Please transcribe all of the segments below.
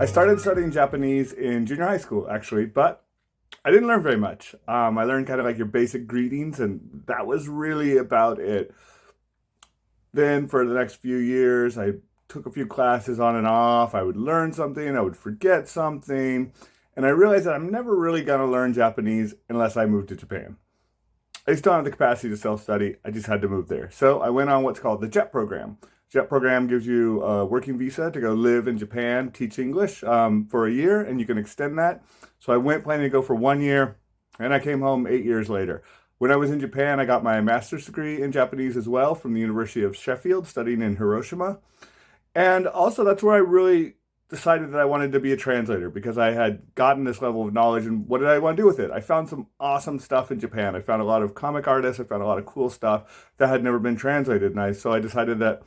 I started studying Japanese in junior high school, actually, but I didn't learn very much. I learned kind of like your basic greetings, and that was really about it. Then for the next few years, I took a few classes on and off. I would learn something, I would forget something, and I realized that I'm never really going to learn Japanese unless I move to Japan. I just don't have the capacity to self-study. I just had to move there. So I went on what's called the JET program. JET program gives you a working visa to go live in Japan, teach English for a year, and you can extend that. So I went planning to go for 1 year, and I came home 8 years later. When I was in Japan, I got my master's degree in Japanese as well from the University of Sheffield, studying in Hiroshima. And also, that's where I really decided that I wanted to be a translator because I had gotten this level of knowledge. And what did I want to do with it? I found some awesome stuff in Japan. I found a lot of comic artists. I found a lot of cool stuff that had never been translated. So I decided that,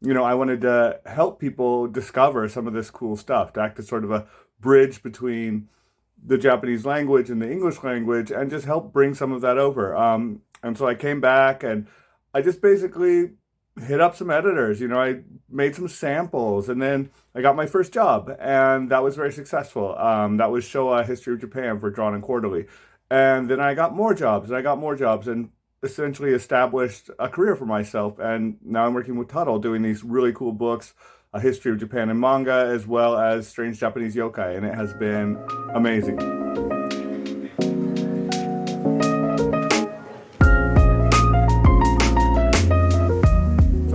I wanted to help people discover some of this cool stuff, to act as sort of a bridge between the Japanese language and the English language and just help bring some of that over. And so I came back and I just basically hit up some editors. I made some samples, and then I got my first job, and that was very successful. That was Showa History of Japan for Drawn and Quarterly. And then I got more jobs, and I got more jobs, and essentially established a career for myself. And now I'm working with Tuttle doing these really cool books, A History of Japan in Manga, as well as Strange Japanese Yokai, and it has been amazing.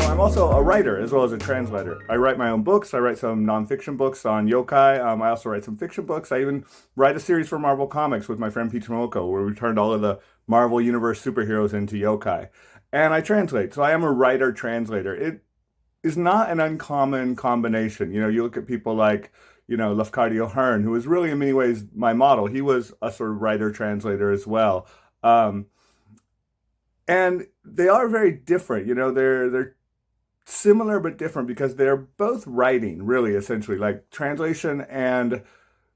I'm also a writer as well as a translator. I write my own books. I write some nonfiction books on yokai. I also write some fiction books. I even write a series for Marvel Comics with my friend Peach Momoko, where we turned all of the Marvel Universe superheroes into yokai. And I translate. So I am a writer-translator. It is not an uncommon combination. You look at people like, Lafcadio Hearn, who is really in many ways my model. He was a sort of writer-translator as well. And they are very different. They're similar but different because they're both writing, really, essentially, like translation and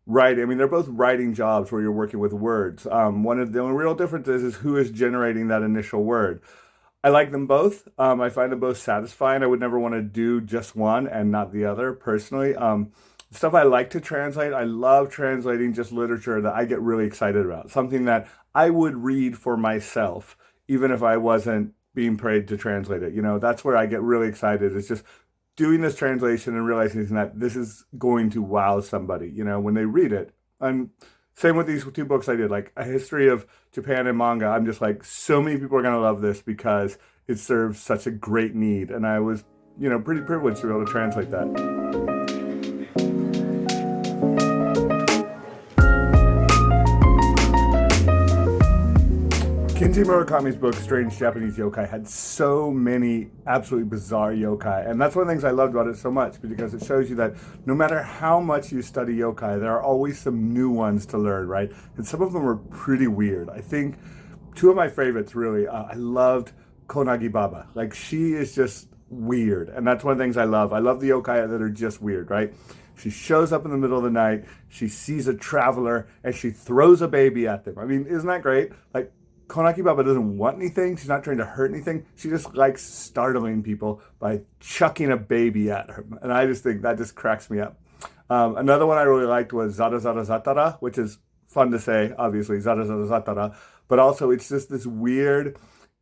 writing. I mean, they're both writing jobs where you're working with words. One of the only real differences is who is generating that initial word. I like them both. I find them both satisfying. I would never want to do just one and not the other, personally. Stuff I like to translate, I love translating just literature that I get really excited about. Something that I would read for myself, even if I wasn't being paid to translate it. That's where I get really excited. It's just doing this translation and realizing that this is going to wow somebody, when they read it. And same with these two books I did, like A History of Japan and Manga. I'm just like, so many people are going to love this because it serves such a great need. And I was, pretty privileged to be able to translate that. Kenji Murakami's book, Strange Japanese Yokai, had so many absolutely bizarre yokai. And that's one of the things I loved about it so much, because it shows you that no matter how much you study yokai, there are always some new ones to learn, right? And some of them are pretty weird. I think two of my favorites, really, I loved Konagi Baba. Like, she is just weird. And that's one of the things I love. I love the yokai that are just weird, right? She shows up in the middle of the night, she sees a traveler, and she throws a baby at them. I mean, isn't that great? Like, Konaki Baba doesn't want anything. She's not trying to hurt anything. She just likes startling people by chucking a baby at her. And I just think that just cracks me up. Another one I really liked was Zara Zara Zatara, which is fun to say, obviously, Zara Zara Zatara. But also, it's just this weird,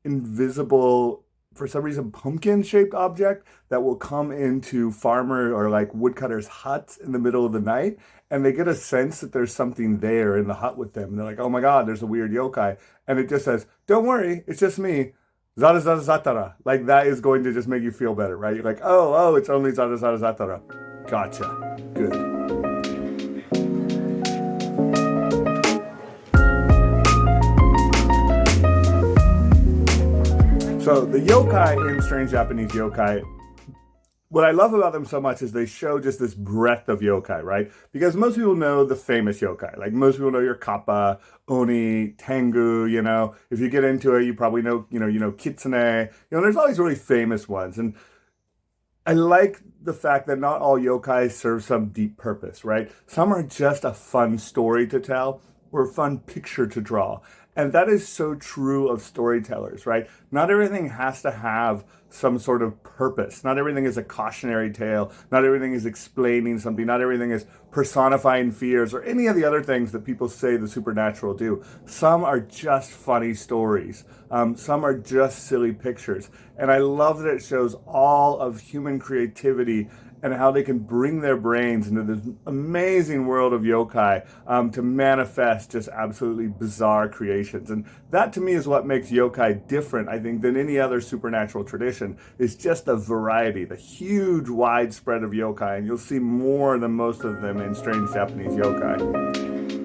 invisible, for some reason, pumpkin-shaped object that will come into farmer or like woodcutters' huts in the middle of the night. And they get a sense that there's something there in the hut with them. And they're like, oh my God, there's a weird yokai. And it just says, don't worry, it's just me. Zara Zara Zatara. Like, that is going to just make you feel better, right? You're like, oh, it's only Zara Zara Zatara. Gotcha. Good. So the yokai in Strange Japanese Yokai, what I love about them so much is they show just this breadth of yokai, right? Because most people know the famous yokai. Like, most people know your kappa, oni, tengu, If you get into it, you probably know, kitsune. There's all these really famous ones. And I like the fact that not all yokai serve some deep purpose, right? Some are just a fun story to tell. or a fun picture to draw. And that is so true of storytellers, right? Not everything has to have some sort of purpose. Not everything is a cautionary tale. Not everything is explaining something. Not everything is personifying fears or any of the other things that people say the supernatural do. Some are just funny stories. Some are just silly pictures. And I love that it shows all of human creativity and how they can bring their brains into this amazing world of yokai to manifest just absolutely bizarre creations. And that to me is what makes yokai different, I think, than any other supernatural tradition, is just the variety, the huge widespread of yokai. And you'll see more than most of them in strange Japanese yokai.